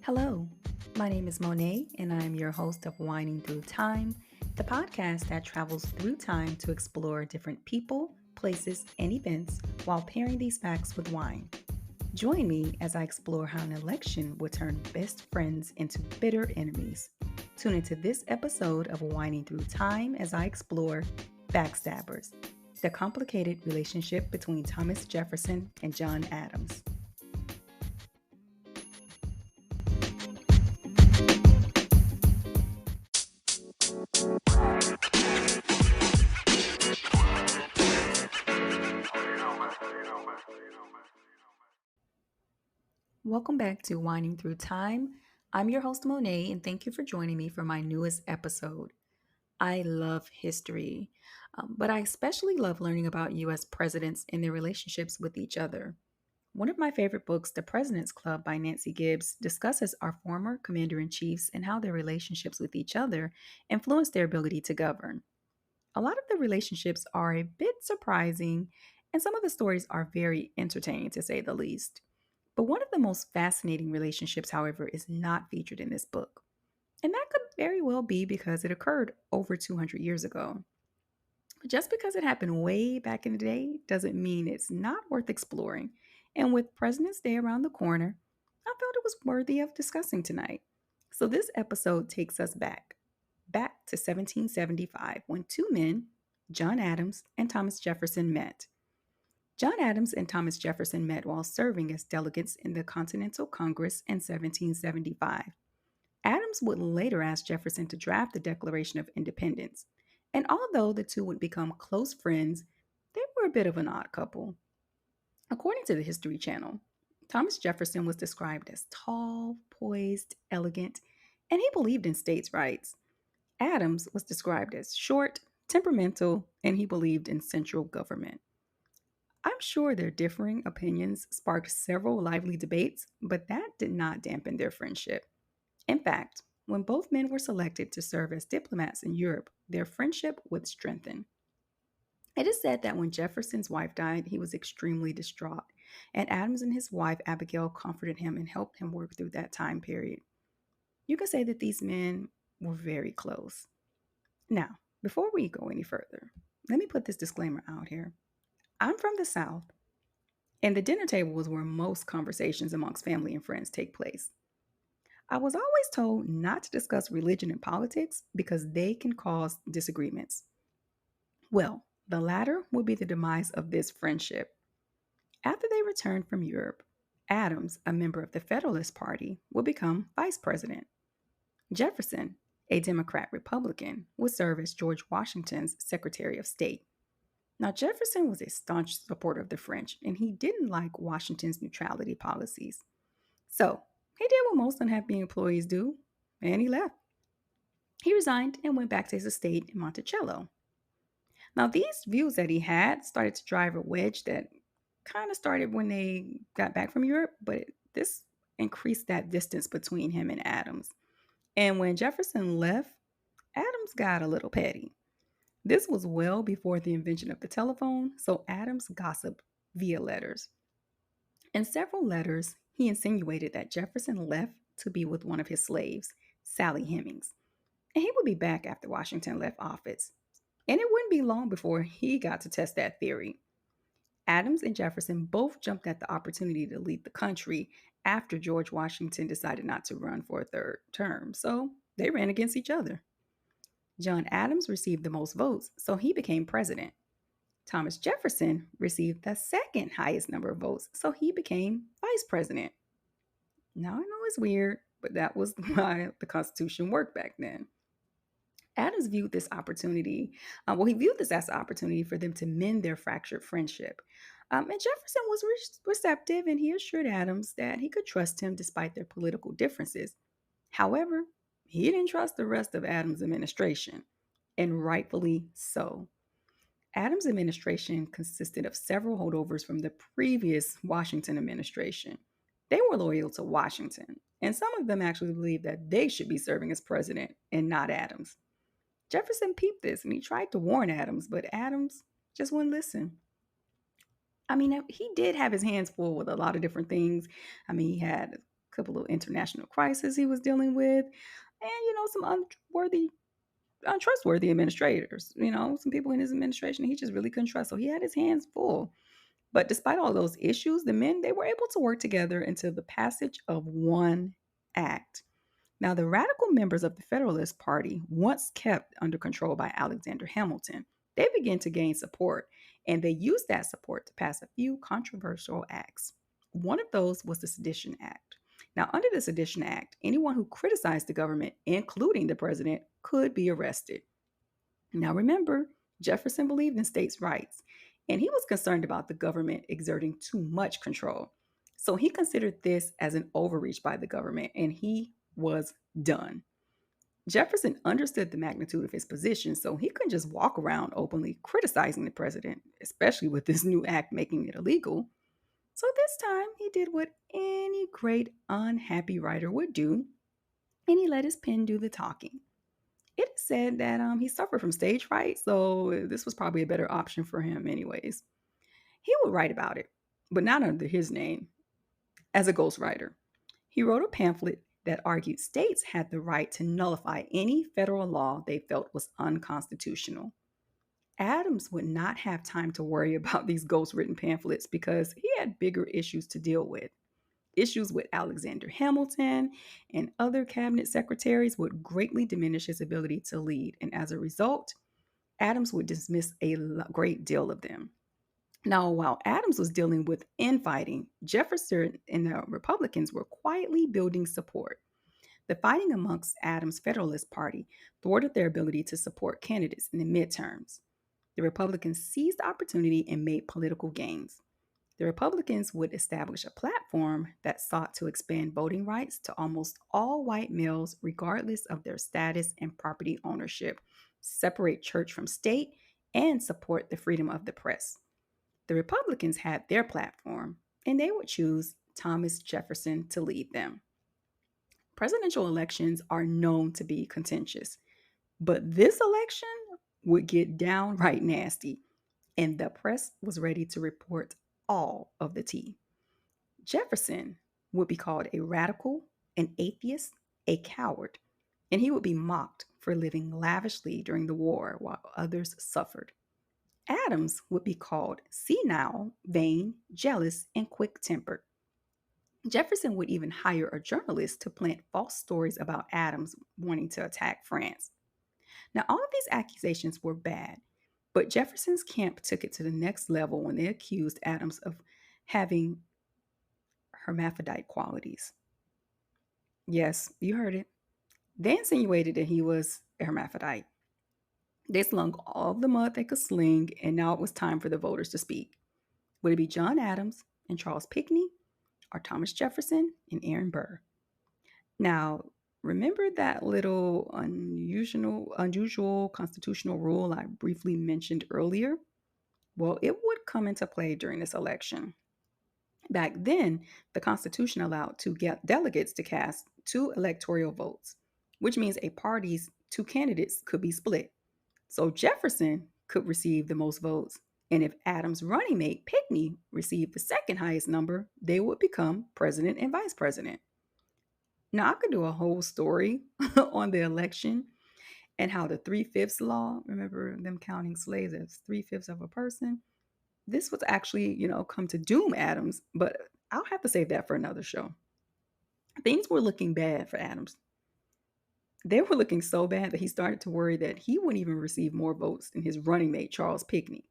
Hello, my name is Monet, and I'm your host of Winding Through Time, the podcast that travels through time to explore different people, places, and events while pairing these facts with wine. Join me as I explore how an election would turn best friends into bitter enemies. Tune into this episode of Winding Through Time as I explore Backstabbers, the complicated relationship between Thomas Jefferson and John Adams. Welcome back to Winding Through Time. I'm your host, Monet, and thank you for joining me for my newest episode. I love history, but I especially love learning about U.S. presidents and their relationships with each other. One of my favorite books, The President's Club by Nancy Gibbs, discusses our former commander in chiefs and how their relationships with each other influence their ability to govern. A lot of the relationships are a bit surprising, and some of the stories are very entertaining to say the least. But one of the most fascinating relationships, however, is not featured in this book. And that could very well be because it occurred over 200 years ago. But just because it happened way back in the day doesn't mean it's not worth exploring. And with President's Day around the corner, I felt it was worthy of discussing tonight. So this episode takes us back to 1775 when two men, John Adams and Thomas Jefferson, met. John Adams and Thomas Jefferson met while serving as delegates in the Continental Congress in 1775. Adams would later ask Jefferson to draft the Declaration of Independence, and although the two would become close friends, they were a bit of an odd couple. According to the History Channel, Thomas Jefferson was described as tall, poised, elegant, and he believed in states' rights. Adams was described as short, temperamental, and he believed in central government. I'm sure their differing opinions sparked several lively debates, but that did not dampen their friendship. In fact, when both men were selected to serve as diplomats in Europe, their friendship would strengthen. It is said that when Jefferson's wife died, he was extremely distraught, and Adams and his wife Abigail comforted him and helped him work through that time period. You could say that these men were very close. Now, before we go any further, let me put this disclaimer out here. I'm from the South, and the dinner table is where most conversations amongst family and friends take place. I was always told not to discuss religion and politics because they can cause disagreements. Well, the latter would be the demise of this friendship. After they returned from Europe, Adams, a member of the Federalist Party, would become vice president. Jefferson, a Democrat Republican, would serve as George Washington's Secretary of State. Now, Jefferson was a staunch supporter of the French, and he didn't like Washington's neutrality policies. So, he did what most unhappy employees do, and he left. He resigned and went back to his estate in Monticello. Now, these views that he had started to drive a wedge that kind of started when they got back from Europe, but this increased that distance between him and Adams. And when Jefferson left, Adams got a little petty. This was well before the invention of the telephone, so Adams gossiped via letters. In several letters, he insinuated that Jefferson left to be with one of his slaves, Sally Hemings, and he would be back after Washington left office. And it wouldn't be long before he got to test that theory. Adams and Jefferson both jumped at the opportunity to lead the country after George Washington decided not to run for a third term, so they ran against each other. John Adams received the most votes, so he became president. Thomas Jefferson received the second highest number of votes, so he became vice president. Now, I know it's weird, but that was why the Constitution worked back then. Adams viewed this opportunity, he viewed this as an opportunity for them to mend their fractured friendship. And Jefferson was receptive, and he assured Adams that he could trust him despite their political differences. However, he didn't trust the rest of Adams' administration, and rightfully so. Adams' administration consisted of several holdovers from the previous Washington administration. They were loyal to Washington, and some of them actually believed that they should be serving as president and not Adams. Jefferson peeped this and he tried to warn Adams, but Adams just wouldn't listen. I mean, he did have his hands full with a lot of different things. I mean, he had couple of international crises he was dealing with, and some untrustworthy administrators. Some people in his administration he just really couldn't trust. So he had his hands full. But despite all those issues, the men they were able to work together until the passage of one act. Now, the radical members of the Federalist Party, once kept under control by Alexander Hamilton, they began to gain support, and they used that support to pass a few controversial acts. One of those was the Sedition Act. Now, under the Sedition Act, anyone who criticized the government, including the president, could be arrested. Now, remember, Jefferson believed in states' rights, and he was concerned about the government exerting too much control. So he considered this as an overreach by the government, and he was done. Jefferson understood the magnitude of his position, so he couldn't just walk around openly criticizing the president, especially with this new act making it illegal. So this time, he did what any great unhappy writer would do, and he let his pen do the talking. It is said that he suffered from stage fright, so this was probably a better option for him, anyways. He would write about it, but not under his name, as a ghostwriter. He wrote a pamphlet that argued states had the right to nullify any federal law they felt was unconstitutional. Adams would not have time to worry about these ghost written pamphlets because he had bigger issues to deal with. Issues with Alexander Hamilton and other cabinet secretaries would greatly diminish his ability to lead, and as a result, Adams would dismiss a great deal of them. Now, while Adams was dealing with infighting, Jefferson and the Republicans were quietly building support. The fighting amongst Adams' Federalist Party thwarted their ability to support candidates in the midterms. The Republicans seized the opportunity and made political gains. The Republicans would establish a platform that sought to expand voting rights to almost all white males, regardless of their status and property ownership, separate church from state, and support the freedom of the press. The Republicans had their platform, and they would choose Thomas Jefferson to lead them. Presidential elections are known to be contentious, but this election would get downright nasty, and the press was ready to report all of the tea. Jefferson would be called a radical, an atheist, a coward, and he would be mocked for living lavishly during the war while others suffered. Adams would be called senile, vain, jealous, and quick tempered. Jefferson would even hire a journalist to plant false stories about Adams wanting to attack France. Now, all of these accusations were bad, but Jefferson's camp took it to the next level when they accused Adams of having hermaphrodite qualities. Yes, you heard it. They insinuated that he was a hermaphrodite. They slung all the mud they could sling, and now it was time for the voters to speak. Would it be John Adams and Charles Pinckney, or Thomas Jefferson and Aaron Burr? Now, remember that little unusual constitutional rule I briefly mentioned earlier? Well, it would come into play during this election. Back then, the Constitution allowed delegates to cast two electoral votes, which means a party's two candidates could be split. So Jefferson could receive the most votes, and if Adams' running mate Pinckney received the second highest number, they would become president and vice president. Now, I could do a whole story on the election and how the three-fifths law, remember them counting slaves as three-fifths of a person? This was actually, come to doom Adams, but I'll have to save that for another show. Things were looking bad for Adams. They were looking so bad that he started to worry that he wouldn't even receive more votes than his running mate, Charles Pinckney.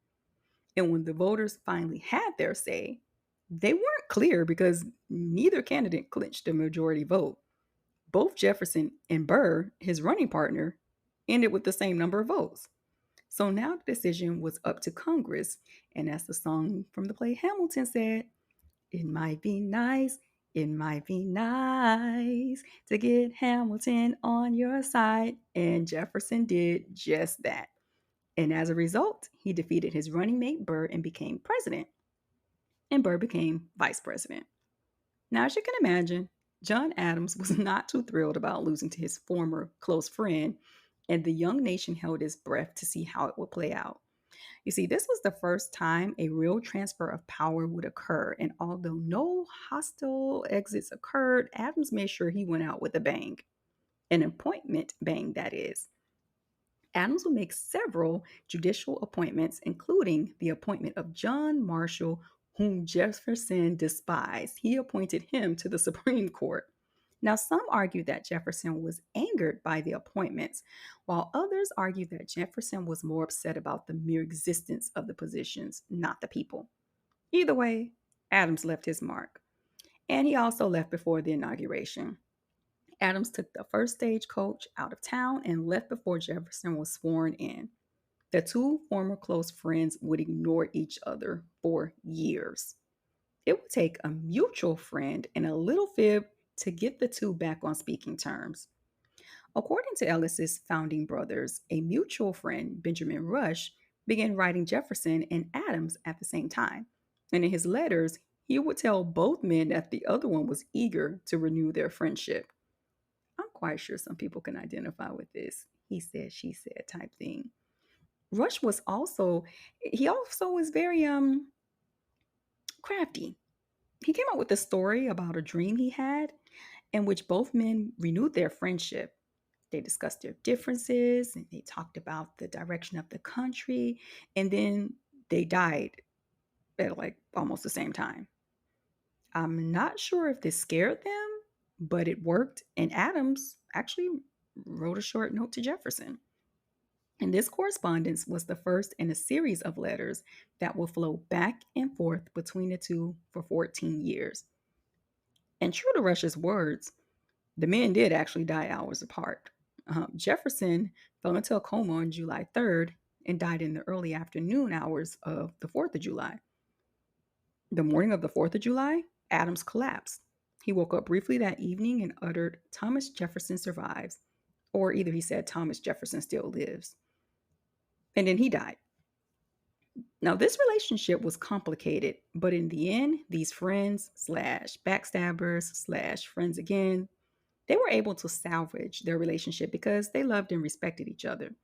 And when the voters finally had their say, they weren't clear because neither candidate clinched the majority vote. Both Jefferson and Burr, his running partner, ended with the same number of votes. So now the decision was up to Congress. And as the song from the play Hamilton said, it might be nice, it might be nice to get Hamilton on your side. And Jefferson did just that. And as a result, he defeated his running mate Burr and became president. And Burr became vice president. Now, as you can imagine, John Adams was not too thrilled about losing to his former close friend, and the young nation held its breath to see how it would play out. You see, this was the first time a real transfer of power would occur. And although no hostile exits occurred, Adams made sure he went out with a bang. An appointment bang, that is. Adams would make several judicial appointments, including the appointment of John Marshall, whom Jefferson despised. He appointed him to the Supreme Court. Now, some argue that Jefferson was angered by the appointments, while others argue that Jefferson was more upset about the mere existence of the positions, not the people. Either way, Adams left his mark, and he also left before the inauguration. Adams took the first stagecoach out of town and left before Jefferson was sworn in. The two former close friends would ignore each other for years. It would take a mutual friend and a little fib to get the two back on speaking terms. According to Ellis's founding brothers, a mutual friend, Benjamin Rush, began writing Jefferson and Adams at the same time. And in his letters, he would tell both men that the other one was eager to renew their friendship. I'm quite sure some people can identify with this he said, she said type thing. Rush was also he also was very crafty. He came up with a story about a dream he had in which both men renewed their friendship. They discussed their differences and they talked about the direction of the country, and then they died at like almost the same time. I'm not sure if this scared them, but it worked, and Adams actually wrote a short note to Jefferson. And this correspondence was the first in a series of letters that will flow back and forth between the two for 14 years. And true to Rush's words, the men did actually die hours apart. Jefferson fell into a coma on July 3rd and died in the early afternoon hours of the 4th of July. The morning of the 4th of July, Adams collapsed. He woke up briefly that evening and uttered, "Thomas Jefferson survives," or either he said, "Thomas Jefferson still lives." And then he died. Now, this relationship was complicated, but in the end, these friends slash backstabbers slash friends again, they were able to salvage their relationship because they loved and respected each other.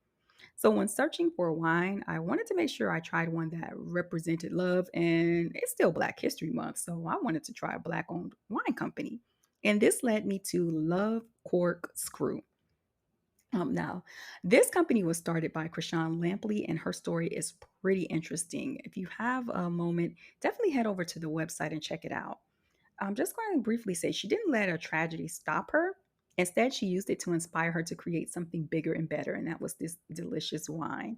So, when searching for a wine, I wanted to make sure I tried one that represented love, and it's still Black History Month, so I wanted to try a Black owned wine company. And this led me to Love Cork Screw. Now, this company was started by Krishan Lampley, and her story is pretty interesting. If you have a moment, definitely head over to the website and check it out. I'm just going to briefly say she didn't let a tragedy stop her. Instead, she used it to inspire her to create something bigger and better, and that was this delicious wine.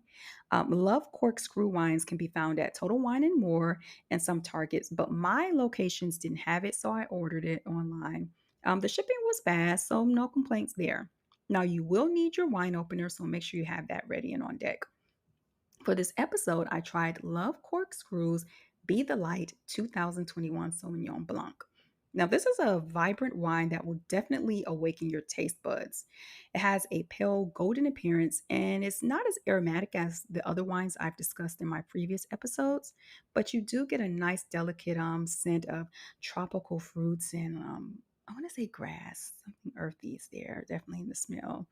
Love Corkscrew wines can be found at Total Wine and More and some Targets, but my locations didn't have it, so I ordered it online. The shipping was fast, so no complaints there. Now, you will need your wine opener, so make sure you have that ready and on deck. For this episode, I tried Love Corkscrews Be the Light 2021 Sauvignon Blanc. Now, this is a vibrant wine that will definitely awaken your taste buds. It has a pale golden appearance and it's not as aromatic as the other wines I've discussed in my previous episodes, but you do get a nice, delicate scent of tropical fruits and I want to say grass, something earthy is there, definitely in the smell.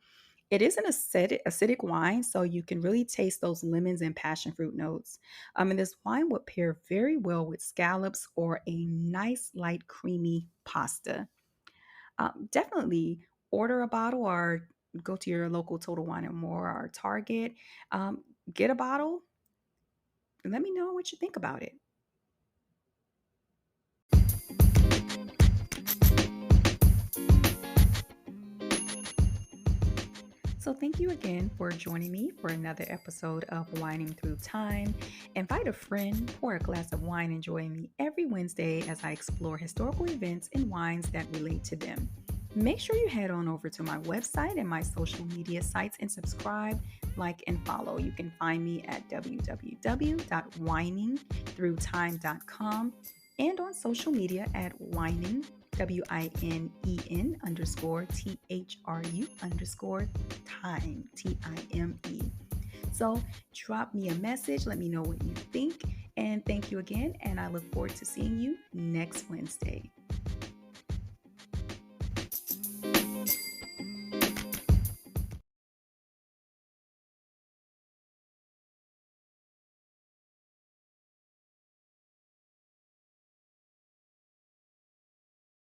It is an acidic wine, so you can really taste those lemons and passion fruit notes. And this wine would pair very well with scallops or a nice, light, creamy pasta. Definitely order a bottle or go to your local Total Wine and More or Target. Get a bottle and let me know what you think about it. So, thank you again for joining me for another episode of Wining Through Time. Invite a friend or a glass of wine and join me every Wednesday as I explore historical events and wines that relate to them. Make sure you head on over to my website and my social media sites and subscribe, like, and follow. You can find me at www.winingthroughtime.com and on social media at Wining, WINEN underscore THRU underscore time, TIME. So drop me a message, let me know what you think, and thank you again. And I look forward to seeing you next Wednesday.